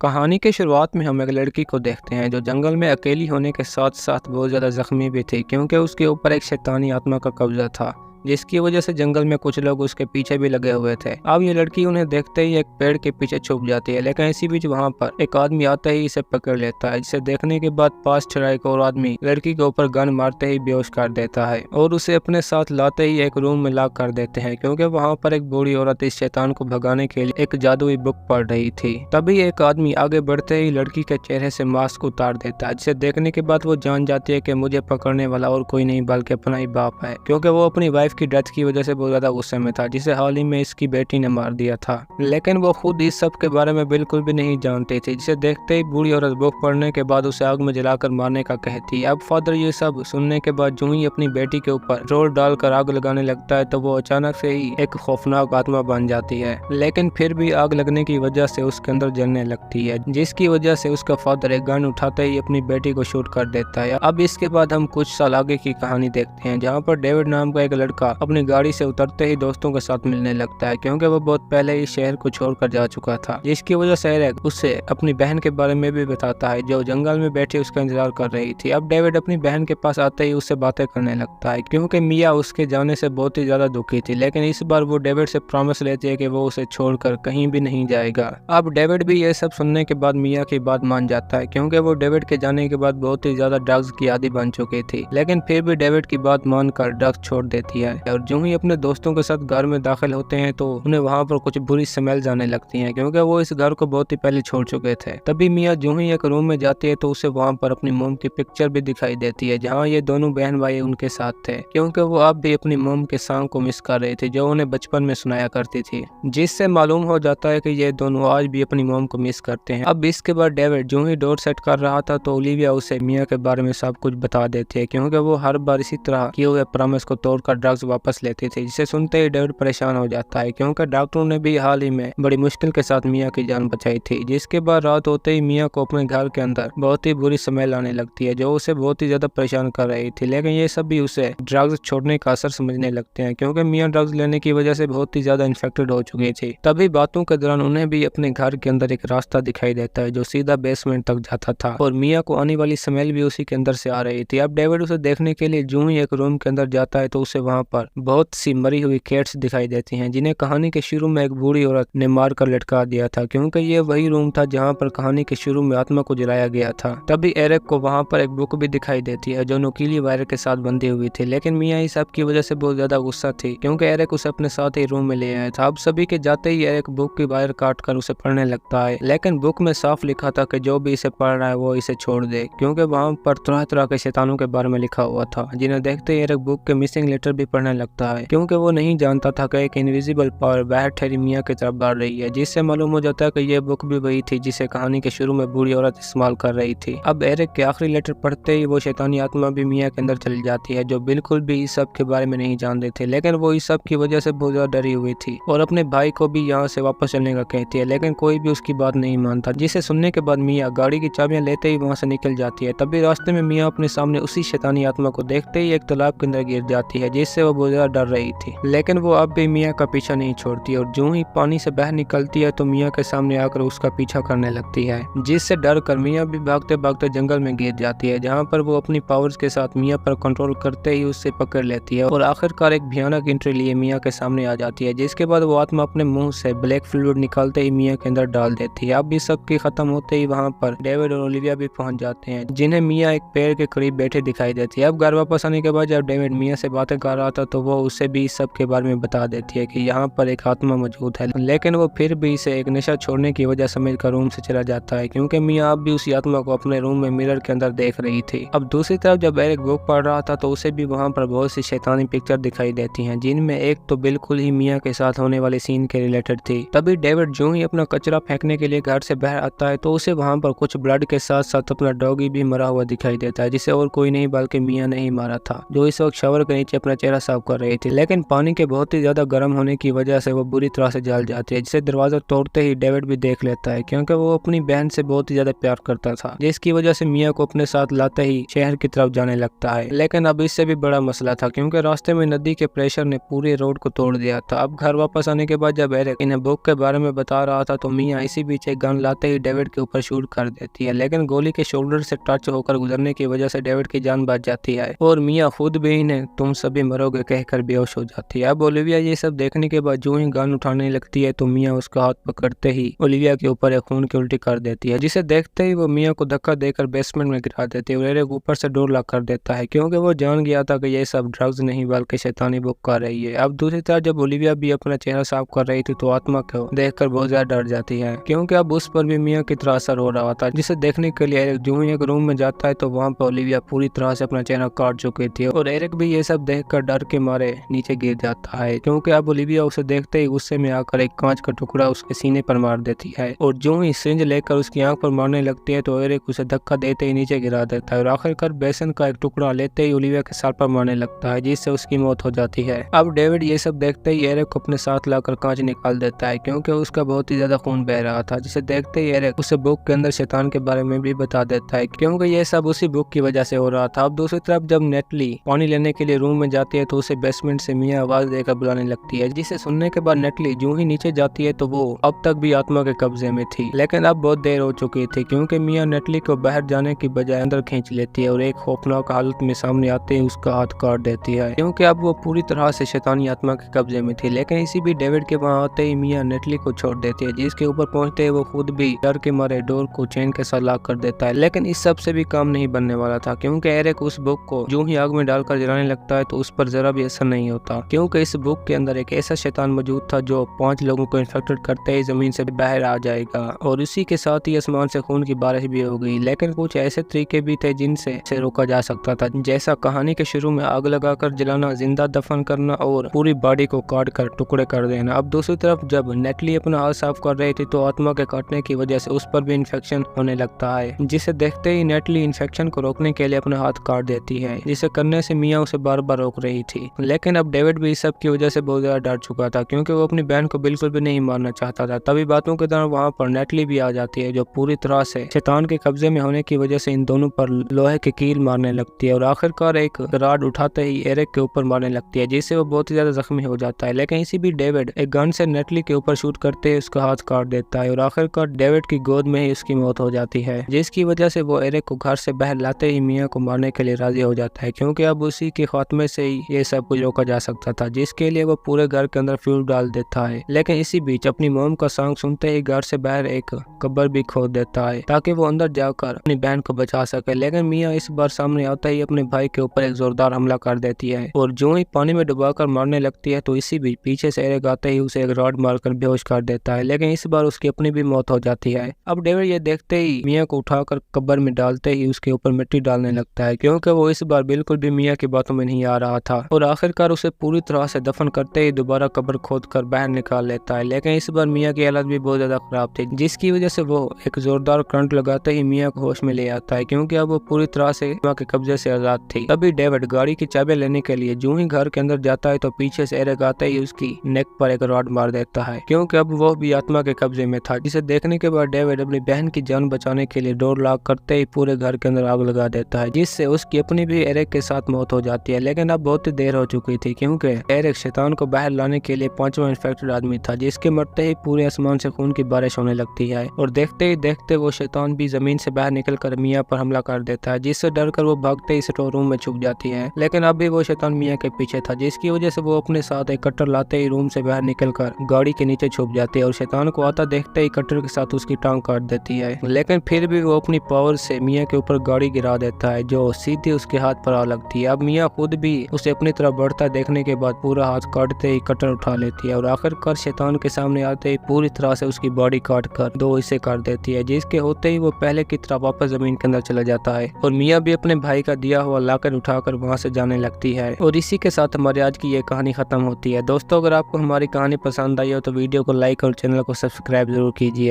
कहानी की शुरुआत में हम एक लड़की को देखते हैं जो जंगल में अकेली होने के साथ साथ बहुत ज़्यादा जख्मी भी थी क्योंकि उसके ऊपर एक शैतानी आत्मा का कब्जा था, जिसकी वजह से जंगल में कुछ लोग उसके पीछे भी लगे हुए थे। अब ये लड़की उन्हें देखते ही एक पेड़ के पीछे छुप जाती है, लेकिन इसी बीच वहाँ पर एक आदमी आते ही इसे पकड़ लेता है, जिसे देखने के बाद पास खड़ा एक और आदमी लड़की के ऊपर गन मारते ही बेहोश कर देता है और उसे अपने साथ लाते ही एक रूम में लॉक कर देते हैं क्योंकि वहाँ पर एक बूढ़ी औरत इस शैतान को भगाने के लिए एक जादुई बुक पढ़ रही थी। तभी एक आदमी आगे बढ़ते ही लड़की के चेहरे से मास्क उतार देता है, जिसे देखने के बाद वो जान जाती है कि मुझे पकड़ने वाला और कोई नहीं बल्कि अपना ही बाप है, क्योंकि वो अपनी वाइफ की डेथ की वजह से बहुत ज्यादा गुस्से में था, जिसे हाल ही में इसकी बेटी ने मार दिया था। लेकिन वो खुद इस सब के बारे में बिल्कुल भी नहीं जानती थी, जिसे देखते ही बूढ़ी औरत बुक पढ़ने के बाद उसे आग में जलाकर मारने का कहती है। अब फादर ये सब सुनने के बाद जो ही अपनी बेटी के ऊपर रोल डालकर आग लगाने लगता है तो वो अचानक से ही एक खौफनाक आत्मा बन जाती है, लेकिन फिर भी आग लगने की वजह से उसके अंदर जलने लगती है, जिसकी वजह से उसका फादर एक गन उठाते ही अपनी बेटी को शूट कर देता है। अब इसके बाद हम कुछ साल आगे की कहानी देखते हैं, जहाँ पर डेविड नाम का एक लड़का अपनी गाड़ी से उतरते ही दोस्तों के साथ मिलने लगता है क्योंकि वो बहुत पहले ही शहर को छोड़कर जा चुका था, जिसकी वजह से एरिक उससे अपनी बहन के बारे में भी बताता है जो जंगल में बैठी उसका इंतजार कर रही थी। अब डेविड अपनी बहन के पास आते ही उससे बातें करने लगता है क्योंकि मिया उसके जाने से बहुत ही ज्यादा दुखी थी, लेकिन इस बार वो डेविड से प्रॉमिस लेती है कि वो उसे छोड़कर कहीं भी नहीं जाएगा। अब डेविड भी ये सब सुनने के बाद मिया की बात मान जाता है क्योंकि वो डेविड के जाने के बाद बहुत ही ज्यादा ड्रग्स की आदी बन चुकी थी, लेकिन फिर भी डेविड की बात मानकर ड्रग्स छोड़ देती है। और जो ही अपने दोस्तों के साथ घर में दाखिल होते हैं तो उन्हें वहाँ पर कुछ बुरी स्मेल जाने लगती हैं क्योंकि वो इस घर को बहुत ही पहले छोड़ चुके थे। तभी मिया जो ही एक रूम में जाती है तो उसे वहाँ पर अपनी मोम की पिक्चर भी दिखाई देती है, जहाँ ये दोनों बहन भाई उनके साथ थे क्योंकि वो अब भी अपनी मोम के सॉन्ग को मिस कर रही थी जो उन्हें बचपन में सुनाया करती थी, जिससे मालूम हो जाता है कि ये दोनों आज भी अपनी मोम को मिस करते हैं। अब इसके बाद डेविड जो ही डोर सेट कर रहा था तो ओलिविया उसे मिया के बारे में सब कुछ बता देती है क्योंकि वो हर बार इसी तरह किए हुए प्रॉमिस को तोड़कर ड्रग्स वापस लेती थी, जिसे सुनते ही डेविड परेशान हो जाता है क्योंकि डॉक्टरों ने भी हाल ही में बड़ी मुश्किल के साथ मिया की जान बचाई थी। जिसके बाद रात होते ही मिया को अपने घर के अंदर बहुत ही बुरी स्मेल आने लगती है जो उसे बहुत ही ज्यादा परेशान कर रही थी, लेकिन ये सब भी उसे ड्रग्स छोड़ने का असर समझने लगते हैं क्योंकि मिया ड्रग्स लेने की वजह से बहुत ही ज्यादा इन्फेक्टेड हो चुकी थी। तभी बातों के दौरान उन्हें भी अपने घर के अंदर एक रास्ता दिखाई देता है जो सीधा बेसमेंट तक जाता था और मिया को आने वाली स्मेल भी उसी के अंदर से आ रही थी। अब डेविड उसे देखने के लिए जो ही एक रूम के अंदर जाता है तो उसे वहाँ पर बहुत सी मरी हुई कैट्स दिखाई देती हैं, जिन्हें कहानी के शुरू में एक बूढ़ी औरत ने मार कर लटका दिया था क्योंकि ये वही रूम था जहाँ पर कहानी के शुरू में आत्मा को जलाया गया था। तभी एरिक को वहाँ पर एक बुक भी दिखाई देती है जो नुकीली वायर के साथ बंधी हुई थी, लेकिन मिया इस सब की वजह से बहुत ज्यादा गुस्सा थी क्योंकि एरिक उसे अपने साथ ही रूम में ले आया था। अब सभी के जाते ही एरिक बुक की वायर काट कर उसे पढ़ने लगता है, लेकिन बुक में साफ लिखा था कि जो भी इसे पढ़ रहा है वो इसे छोड़ दे क्योंकि वहाँ पर तरह तरह के शैतानों के बारे में लिखा हुआ था, जिन्हें देखते ही एरिक बुक के मिसिंग लेटर भी पढ़ने लगता है क्योंकि वो नहीं जानता था कि एक इनविजिबल पावर बाहर ठहरी मिया की तरफ बढ़ रही है, जिससे मालूम हो जाता है कि ये बुक भी वही थी जिसे कहानी के शुरू में बूढ़ी औरत इस्तेमाल कर रही थी। अब एरिक के आखिरी लेटर पढ़ते ही वो शैतानी आत्मा भी मिया के अंदर चली जाती है जो बिल्कुल भी इस सब के बारे में नहीं जानते थे, लेकिन वो इस सब की वजह से बहुत ज्यादा डरी हुई थी और अपने भाई को भी यहाँ से वापस चलने का कहती है, लेकिन कोई भी उसकी बात नहीं मानता, जिसे सुनने के बाद मिया गाड़ी की चाबियां लेते ही वहाँ से निकल जाती है। तभी रास्ते में मिया अपने सामने उसी शैतानी आत्मा को देखते ही एक तालाब के अंदर गिर जाती है, जिससे वो बहुत ज्यादा डर रही थी, लेकिन वो अब भी मिया का पीछा नहीं छोड़ती और जो ही पानी से बाहर निकलती है तो मिया के सामने आकर उसका पीछा करने लगती है, जिससे डर कर मिया भी भागते भागते जंगल में गिर जाती है, जहाँ पर वो अपनी पावर्स के साथ मिया पर कंट्रोल करते ही उससे पकड़ लेती है और आखिरकार एक भयानक एंट्री लिए मिया के सामने आ जाती है, जिसके बाद वो आत्मा अपने मुंह से ब्लैक फ्लूइड निकालते ही मिया के अंदर डाल देती है। अब इस सब की खत्म होते ही वहाँ पर डेविड और ओलिविया भी पहुंच जाते हैं, जिन्हें मिया एक पेड़ के करीब बैठे दिखाई देती है। अब घर वापस आने के बाद जब डेविड मिया से बातें कर रहा था तो वो उसे भी इस सब के बारे में बता देती है कि यहाँ पर एक आत्मा मौजूद है, लेकिन वो फिर भी इसे एक नशा छोड़ने की वजह समझकर रूम से चला जाता है क्योंकि मिया अब भी उसी आत्मा को अपने रूम में मिरर के अंदर देख रही थी। अब दूसरी तरफ जब एरिक बुक पढ़ रहा था तो उसे भी वहाँ पर बहुत सी शैतानी पिक्चर दिखाई देती हैं, जिनमें एक तो बिल्कुल ही मिया के साथ होने वाले सीन के रिलेटेड थी। तभी डेविड जो ही अपना कचरा फेंकने के लिए घर से बाहर आता है तो उसे वहाँ पर कुछ ब्लड के साथ साथ अपना डॉगी भी मरा हुआ दिखाई देता है, जिसे और कोई नहीं बल्कि मिया ने ही मारा था, जो इस वक्त शावर के नीचे अपना चेहरा साफ कर रही थी, लेकिन पानी के बहुत ही ज्यादा गर्म होने की वजह से वो बुरी तरह से जल जाती है, जिसे दरवाजा तोड़ते ही डेविड भी देख लेता है, क्योंकि वो अपनी बहन से बहुत ही ज्यादा प्यार करता था, जिसकी वजह से मिया को अपने साथ लाते ही शहर की तरफ जाने लगता है। लेकिन अब इससे भी बड़ा मसला था, क्योंकि रास्ते में नदी के प्रेशर ने पूरी रोड को तोड़ दिया था। अब घर वापस आने के बाद जब एरिक इन्हें बुक के बारे में बता रहा था तो मिया इसी बीच एक गन लाते ही डेविड के ऊपर शूट कर देती है, लेकिन गोली के शोल्डर से टच होकर गुजरने की वजह से डेविड की जान बच जाती है और मिया खुद भी इन्हें तुम सभी मरोगे कहकर बेहोश हो जाती है। अब ओलिविया ये सब देखने के बाद जो ही गन उठाने लगती है तो मिया उसका हाथ पकड़ते ही ओलिविया के ऊपर एक खून की उल्टी कर देती है, जिसे देखते ही वो मिया को धक्का देकर बेसमेंट में गिरा देती है और एरिक ऊपर से डोर लॉक कर देता है, क्योंकि वो जान गया था कि ये सब ड्रग्स नहीं बल्कि शैतानी बुक कर रही है। अब दूसरी तरफ जब ओलिविया भी अपना चेहरा साफ कर रही थी तो आत्मा को देखकर बहुत ज्यादा डर जाती है, क्योंकि अब उस पर भी मिया की तरह असर हो रहा था, जिसे देखने के लिए एरिक जो ही एक रूम में जाता है तो वहाँ पर ओलिविया पूरी तरह से अपना चेहरा काट चुकी थी और एरिक भी ये सब देखकर डर के मारे नीचे गिर जाता है, क्योंकि अब ओलिविया उसे देखते ही गुस्से में आकर एक कांच का टुकड़ा उसके सीने पर मार देती है और जो ही सिंज लेकर उसकी आंख पर मारने लगती है तो एरिक उसे धक्का देते ही नीचे गिरा देता है और आखिरकार बेसन का एक टुकड़ा लेते ही ओलिविया के सर पर मारने लगता है, जिससे उसकी मौत हो जाती है। अब डेविड ये सब देखते ही एरिक को अपने साथ लाकर कांच निकाल देता है, क्योंकि उसका बहुत ही ज्यादा खून बह रहा था, जिसे देखते ही एरिक उसे बुक के अंदर शैतान के बारे में भी बता देता है, क्योंकि ये सब उसी बुक की वजह से हो रहा था। अब दूसरी तरफ जब नेटली पानी लेने के लिए रूम में जाती है तो उसे बेसमेंट से मिया आवाज देकर बुलाने लगती है, जिसे सुनने के बाद नेटली जो ही नीचे जाती है तो वो अब तक भी आत्मा के कब्जे में थी, लेकिन अब बहुत देर हो चुकी थी, क्योंकि मिया नेटली को बाहर जाने की बजाय अंदर खींच लेती है और एक खौफनाक हालत में सामने आते ही उसका हाथ काट देती है, क्योंकि अब वो पूरी तरह से शैतानी आत्मा के कब्जे में थी। लेकिन इसी भी डेविड के वहां आते ही मिया नेटली को छोड़ देती है, जिसके ऊपर पहुंचते ही वो खुद भी डर के मारे डोर को चेन के साथ लॉक कर देता है। लेकिन इस सब से भी काम नहीं बनने वाला था, क्योंकि एरिक उस बुक को जो ही आग में डालकर जलाने लगता है तो उस पर जरा भी असर नहीं होता, क्योंकि इस बुक के अंदर एक ऐसा शैतान मौजूद था जो 5 लोगों को इन्फेक्टेड करते ही जमीन से बाहर आ जाएगा और इसी के साथ ही आसमान से खून की बारिश भी हो गई। लेकिन कुछ ऐसे तरीके भी थे जिनसे इसे रोका जा सकता था, जैसा कहानी के शुरू में आग लगाकर जलाना, जिंदा दफन करना और पूरी बॉडी को काट कर टुकड़े कर देना। अब दूसरी तरफ जब नेटली अपना हाथ साफ कर रही थी तो आत्मा के काटने की वजह से उस पर भी इन्फेक्शन होने लगता है, जिसे देखते ही नेटली इन्फेक्शन को रोकने के लिए अपना हाथ काट देती है, जिसे करने से मिया उसे बार बार रोक रही थी। लेकिन अब डेविड भी इस सब की वजह से बहुत ज्यादा डर चुका था, क्योंकि वो अपनी बहन को बिल्कुल भी नहीं मारना चाहता था। तभी बातों के दौरान वहाँ पर नेटली भी आ जाती है, जो पूरी तरह से शैतान के कब्जे में होने की वजह से इन दोनों पर लोहे की कील मारने लगती है और आखिरकार एक राड उठाते ही एरिक के ऊपर मारने लगती है, जिससे वो बहुत ही ज्यादा जख्मी हो जाता है। लेकिन इसी भी डेविड एक गन से नेटली के ऊपर शूट करते ही उसका हाथ काट देता है और आखिरकार डेविड की गोद में ही उसकी मौत हो जाती है, जिसकी वजह से वो एरिक को घर से बाहर लाते ही मिया को मारने के लिए राजी हो जाता है, क्योंकि अब उसी के खात्मे से ही ये सब कुछ रोका जा सकता था, जिसके लिए वो पूरे घर के अंदर फ्यूल डाल देता है। लेकिन इसी बीच अपनी मोम का सॉन्ग सुनते ही घर से बाहर एक कब्र भी खोद देता है ताकि वो अंदर जाकर अपनी बहन को बचा सके। लेकिन मिया इस बार सामने आता ही अपने भाई के ऊपर एक जोरदार हमला कर देती है और जो ही पानी में डुबाकर मारने लगती है तो इसी बीच पीछे से एरिक आते ही उसे एक रॉड मारकर बेहोश कर देता है, लेकिन इस बार उसकी अपनी भी मौत हो जाती है। अब डेविड ये देखते ही मिया को उठाकर कब्र में डालते ही उसके ऊपर मिट्टी डालने लगता है, क्योंकि वो इस बार बिल्कुल भी मिया की बातों में नहीं आ रहा था और आखिरकार उसे पूरी तरह से दफन करते ही दोबारा कब्र खोद कर बाहर निकाल लेता है। लेकिन इस बार मिया की हालत भी बहुत ज्यादा खराब थी, जिसकी वजह से वो एक जोरदार करंट लगाते ही मिया को होश में ले आता है, क्योंकि अब वो पूरी तरह से मिया के कब्जे से आजाद थी। तभी डेविड गाड़ी की चाबी लेने के लिए जो ही घर के अंदर जाता है तो पीछे से एरिक आते ही उसकी नेक पर एक रॉड मार देता है, क्योंकि अब वो भी आत्मा के कब्जे में था, जिसे देखने के बाद डेविड अपनी बहन की जान बचाने के लिए डोर लॉक करते ही पूरे घर के अंदर आग लगा देता है, जिससे उसकी अपनी भी एरिक के साथ मौत हो जाती है। लेकिन अब बहुत ही देर हो चुकी थी, क्योंकि एरिक शैतान को बाहर लाने के लिए 5वां इन्फेक्टेड आदमी था, जिसके मरते ही पूरे आसमान से खून की बारिश होने लगती है और देखते ही देखते वो शैतान भी जमीन से बाहर निकलकर मिया पर हमला कर देता है, जिससे डरकर वो भागते ही स्टोर रूम में छुप जाती है। लेकिन अब भी वो शैतान मिया के पीछे था, जिसकी वजह से वो अपने साथ एक कट्टर लाते ही रूम से बाहर निकलकर गाड़ी के नीचे छुप जाती है और शैतान को आता देखते ही कट्टर के साथ उसकी टांग काट देती है। लेकिन फिर भी वो अपनी पावर से मिया के ऊपर गाड़ी गिरा देता है, जो सीधे उसके हाथ पर आ लगती है। अब मिया खुद भी उसे अपनी तरफ बढ़ता देखने के बाद पूरा हाथ काटते ही कट्टर उठा लेती है और आखिरकार शैतान के सामने आते ही पूरी तरह से उसकी बॉडी काट कर 2 हिस्से कर देती है, जिसके होते ही वो पहले की तरह वापस जमीन के अंदर चला जाता है और मिया भी अपने भाई का दिया हुआ लाकर उठाकर वहां से जाने लगती है। और इसी के साथ हमारी आज की ये कहानी खत्म होती है। दोस्तों, अगर आपको हमारी कहानी पसंद आई हो तो वीडियो को लाइक और चैनल को सब्सक्राइब जरूर कीजिए।